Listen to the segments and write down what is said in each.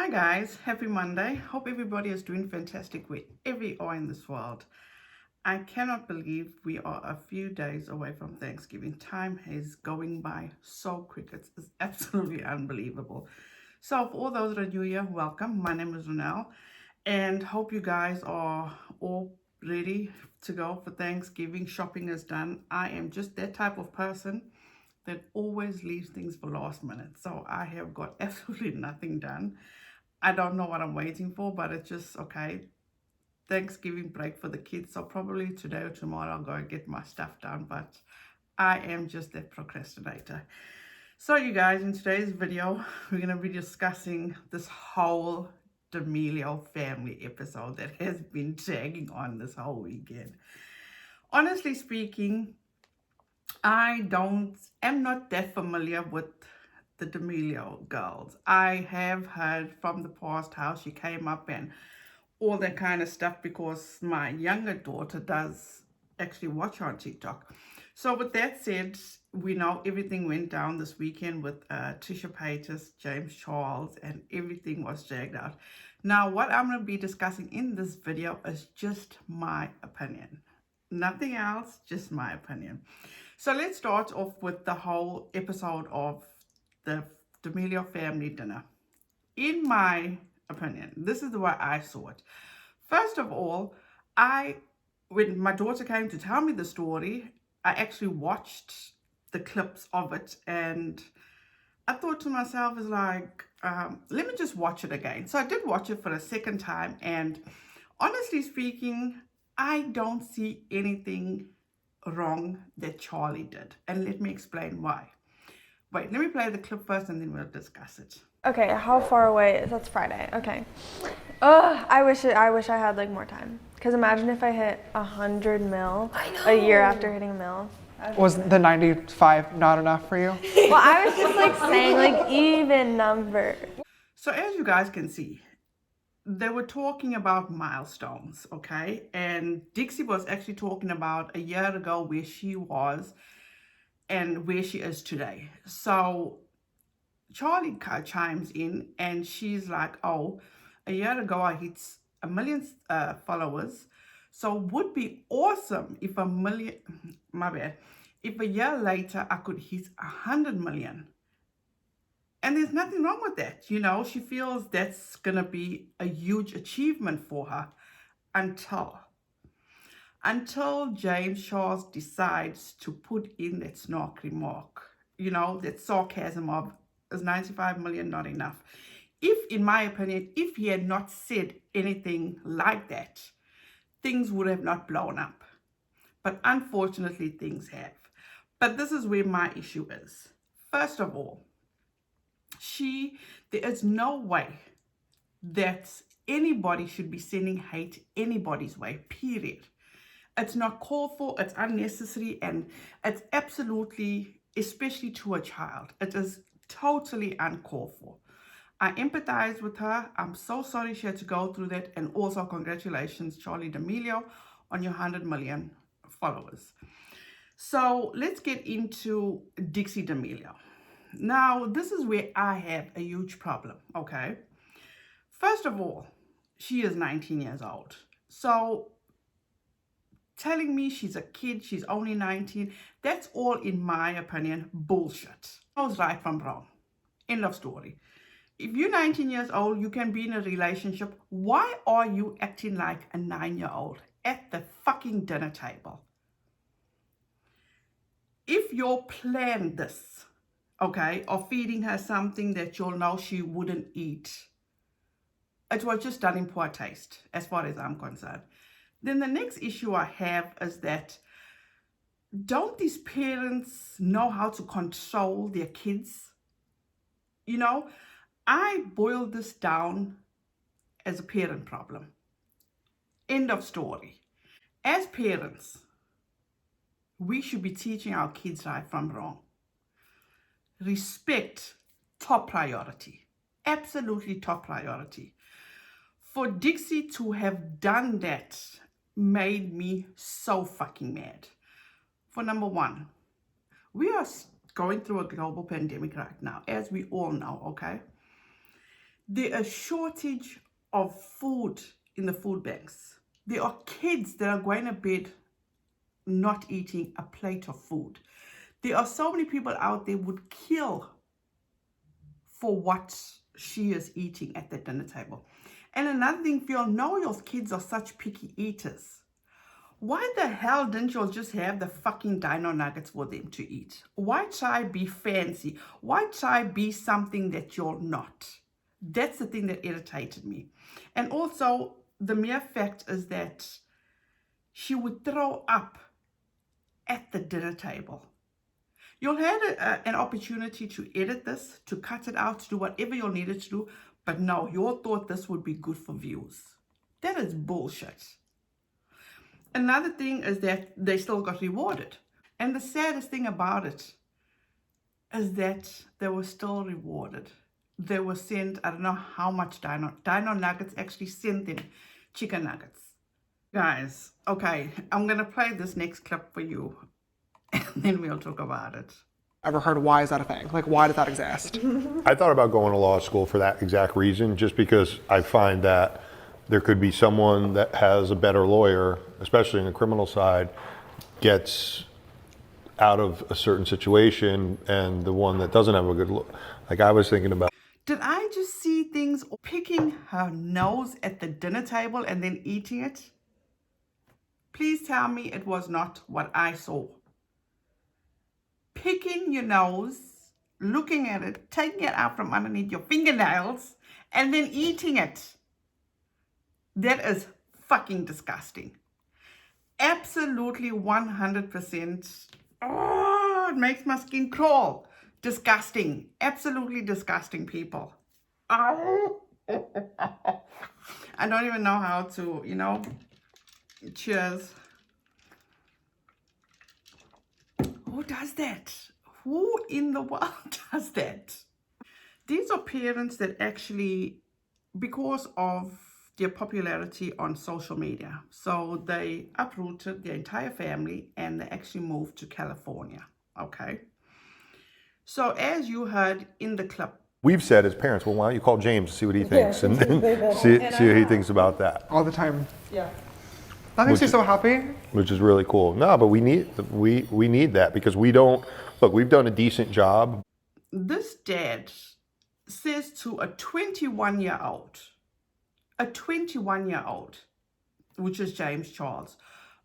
Hi guys, happy Monday. Hope everybody is doing fantastic wherever you are in this world. I cannot believe we are a few days away from Thanksgiving. Time is going by so quick. It's absolutely unbelievable. So for all those that are new here, welcome. My name is Renelle and hope you guys are all ready to go for Thanksgiving. Shopping is done. I am just that type of person that always leaves things for last minute. So I have got absolutely nothing done. I don't know what I'm waiting for, but it's just okay. Thanksgiving break for the kids, so probably today or tomorrow I'll go and get my stuff done, but I am just that procrastinator. So you guys, in today's video, we're going to be discussing this whole D'Amelio family episode that has been dragging on this whole weekend. Honestly speaking, am not that familiar with the D'Amelio girls. I have heard from the past how she came up and all that kind of stuff because my younger daughter does actually watch her on TikTok. So with that said, we know everything went down this weekend with Trisha Paytas, James Charles, and everything was dragged out. Now, what I'm going to be discussing in this video is just my opinion. Nothing else, just my opinion. So let's start off with the whole episode of the D'Amelio family dinner. In my opinion, this is the way I saw it. First of all, when my daughter came to tell me the story, I actually watched the clips of it and I thought to myself, is like, let me just watch it again. So I did watch it for a second time, and honestly speaking, I don't see anything wrong that Charlie did. And let me explain why. Wait, let me play the clip first and then we'll discuss it. Okay, how far away is that's Friday? Okay. Ugh, I wish I had like more time. Cause imagine if I hit 100 mil a year after hitting a mil. Was the 95 not enough for you? Well, I was just like saying like even number. So as you guys can see, they were talking about milestones, okay? And Dixie was actually talking about a year ago where she was and where she is today. So Charlie chimes in and she's like, oh, a year ago I hit 1 million followers. So would be awesome if if a year later I could hit 100 million. And there's nothing wrong with that. You know, she feels that's going to be a huge achievement for her until James Charles decides to put in that snark remark, you know, that sarcasm of, is 95 million not enough? If, in my opinion, if he had not said anything like that, things would have not blown up. But unfortunately, things have. But this is where my issue is. First of all, there is no way that anybody should be sending hate anybody's way, period. It's not called for, it's unnecessary, and it's absolutely, especially to a child, it is totally uncalled for. I empathize with her. I'm so sorry she had to go through that, and also congratulations, Charlie D'Amelio, on your 100 million followers. So let's get into Dixie D'Amelio. Now, this is where I have a huge problem, okay? First of all, she is 19 years old. So telling me she's a kid, she's only 19, that's all, in my opinion, bullshit. I was right from wrong. End of story. If you're 19 years old, you can be in a relationship. Why are you acting like a 9-year-old at the fucking dinner table? If you planned this, okay, of feeding her something that you'll know she wouldn't eat, it was just done in poor taste, as far as I'm concerned. Then the next issue I have is that, don't these parents know how to control their kids? You know, I boil this down as a parent problem. End of story. As parents, we should be teaching our kids right from wrong. Respect, top priority. Absolutely top priority. For Dixie to have done that made me so fucking mad. For number one, we are going through a global pandemic right now, as we all know, okay? There is shortage of food in the food banks. There are kids that are going to bed not eating a plate of food. There are so many people out there would kill for what she is eating at the dinner table. And another thing, if you know your kids are such picky eaters, why the hell didn't you just have the fucking dino nuggets for them to eat? Why try be fancy? Why try be something that you're not? That's the thing that irritated me. And also, the mere fact is that she would throw up at the dinner table. You'll have an opportunity to edit this, to cut it out, to do whatever you'll need it to do. But no, you thought this would be good for views. That is bullshit. Another thing is that they still got rewarded. And the saddest thing about it is that they were still rewarded. They were sent, I don't know how much Dino Nuggets actually sent them chicken nuggets. Guys, okay, I'm going to play this next clip for you. And then we'll talk about it. Ever heard why is that a thing? Like, why does that exist? I thought about going to law school for that exact reason, just because I find that there could be someone that has a better lawyer, especially in the criminal side, gets out of a certain situation, and the one that doesn't have a good look. Like I was thinking about. Did I just see things picking her nose at the dinner table and then eating it? Please tell me it was not what I saw. Picking your nose, looking at it, taking it out from underneath your fingernails, and then eating it. That is fucking disgusting. Absolutely 100%. Oh, it makes my skin crawl. Disgusting. Absolutely disgusting, people. Oh. I don't even know how to, cheers. Who does that? Who in the world does that? These are parents that actually, because of their popularity on social media, so they uprooted their entire family and they actually moved to California. Okay. So as you heard in the clip, We've said as parents, well, why don't you call James and see what he thinks, and then see what he thinks about that. All the time. Yeah. That makes you so happy. Which is really cool. No, but we need that, because we don't look. We've done a decent job. this dad says to a 21-year-old, which is James Charles,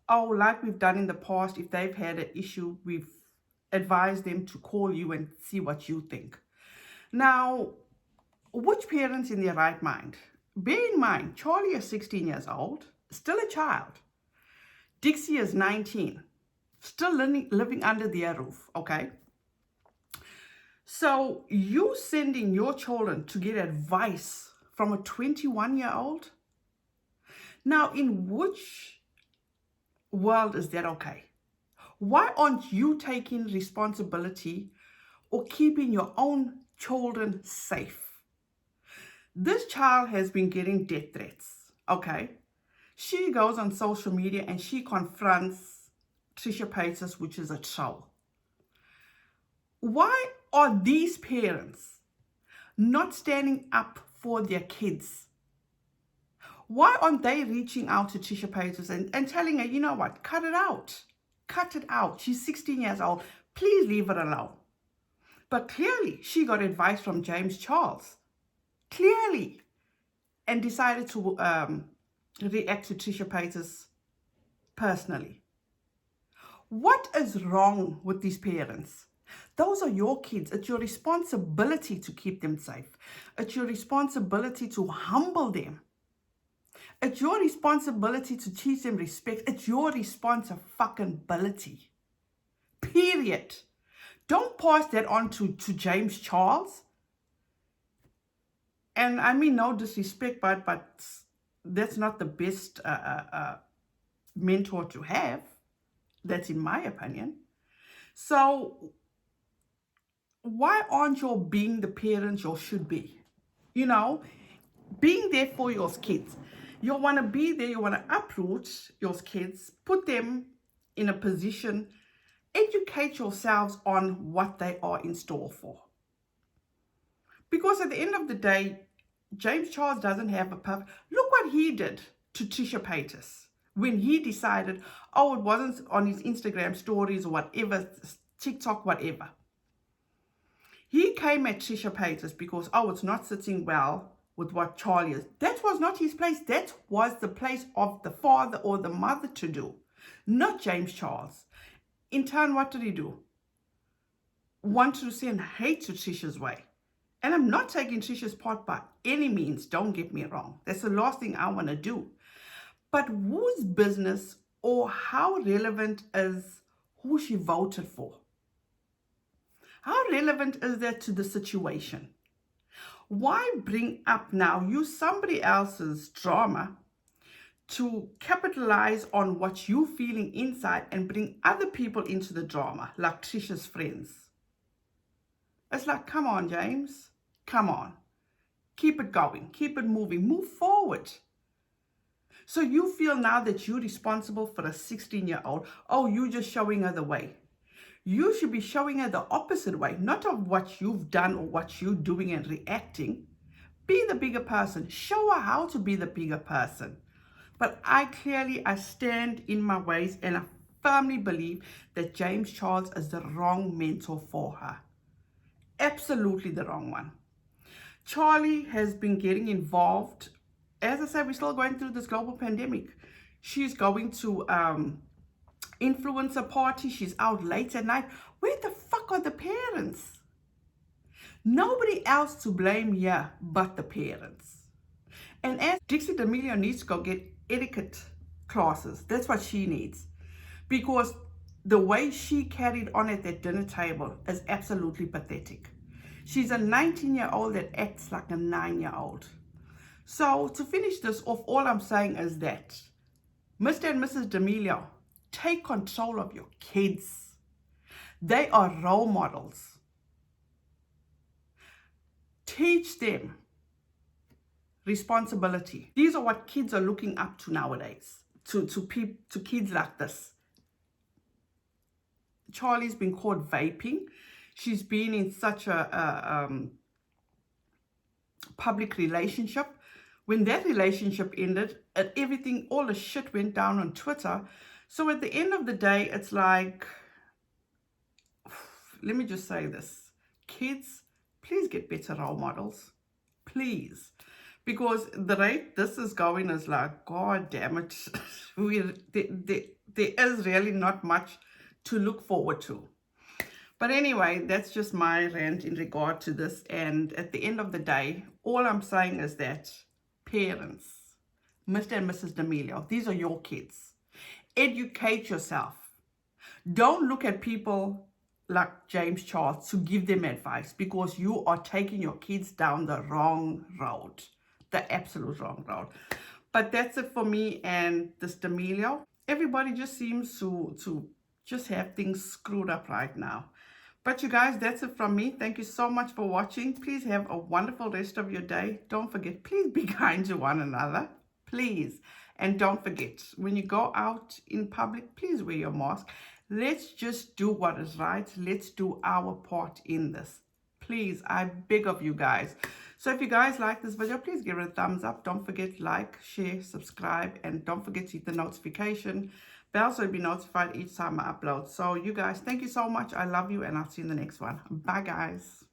oh, like we've done in the past, if they've had an issue, we've advised them to call you and see what you think. Now, which parents in their right mind? Bear in mind, Charlie is 16 years old, still a child. Dixie is 19, still living under their roof, okay? So you sending your children to get advice from a 21-year-old? Now, in which world is that okay? Why aren't you taking responsibility or keeping your own children safe? This child has been getting death threats, okay? She goes on social media and she confronts Trisha Paytas, which is a troll. Why are these parents not standing up for their kids? Why aren't they reaching out to Trisha Paytas and telling her, you know what, cut it out. Cut it out. She's 16 years old. Please leave her alone. But clearly, she got advice from James Charles. Clearly. And decided to react to Trisha Paytas personally. What is wrong with these parents? Those are your kids. It's your responsibility to keep them safe. It's your responsibility to humble them. It's your responsibility to teach them respect. It's your responsibility. Period. Don't pass that on to James Charles. And I mean no disrespect, but that's not the best mentor to have. That's in my opinion. So why aren't you being the parents you should be? You know, being there for your kids. You want to be there, you want to uproot your kids, put them in a position, educate yourselves on what they are in store for. Because at the end of the day, James Charles doesn't have a perfect. Look what he did to Trisha Paytas when he decided, oh, it wasn't on his Instagram stories or whatever, TikTok, whatever. He came at Trisha Paytas because, oh, it's not sitting well with what Charlie is. That was not his place. That was the place of the father or the mother to do, not James Charles. In turn, what did he do? Wanted to send hate to Trisha's way. And I'm not taking Trisha's part by any means, don't get me wrong. That's the last thing I want to do. But whose business or how relevant is who she voted for? How relevant is that to the situation? Why bring up now, use somebody else's drama to capitalize on what you're feeling inside and bring other people into the drama, like Trisha's friends? It's like, come on, James. Come on. Keep it going. Keep it moving. Move forward. So you feel now that you're responsible for a 16-year-old. Oh, you're just showing her the way. You should be showing her the opposite way, not of what you've done or what you're doing and reacting. Be the bigger person. Show her how to be the bigger person. But I stand in my ways, and I firmly believe that James Charles is the wrong mentor for her. Absolutely the wrong one. Charlie has been getting involved. As I said, we're still going through this global pandemic. She's going to influencer party. She's out late at night. Where the fuck are the parents? Nobody else to blame here but the parents. And as Dixie D'Amelio needs to go get etiquette classes. That's what she needs. Because the way she carried on at that dinner table is absolutely pathetic. She's a 19-year-old that acts like a 9-year-old. So to finish this off, all I'm saying is that Mr. and Mrs. D'Amelio, take control of your kids. They are role models. Teach them responsibility. These are what kids are looking up to nowadays, to kids like this. Charlie's been caught vaping. She's been in such a public relationship. When that relationship ended, everything, all the shit went down on Twitter. So at the end of the day, it's like, let me just say this. Kids, please get better role models. Please. Because the rate this is going is like, God damn it. There is really not much to look forward to. But anyway, that's just my rant in regard to this. And at the end of the day, all I'm saying is that parents, Mr. and Mrs. D'Amelio, these are your kids. Educate yourself. Don't look at people like James Charles to give them advice, because you are taking your kids down the wrong road, the absolute wrong road. But that's it for me and this D'Amelio. Everybody just seems to just have things screwed up right now. But you guys, that's it from me. Thank you so much for watching. Please have a wonderful rest of your day. Don't forget, please be kind to one another. Please. And don't forget, when you go out in public, please wear your mask. Let's just do what is right. Let's do our part in this. Please, I beg of you guys. So if you guys like this video, please give it a thumbs up. Don't forget, like, share, subscribe, and don't forget to hit the notification bell so you'll be notified each time I upload. So you guys, thank you so much. I love you, and I'll see you in the next one. Bye, guys.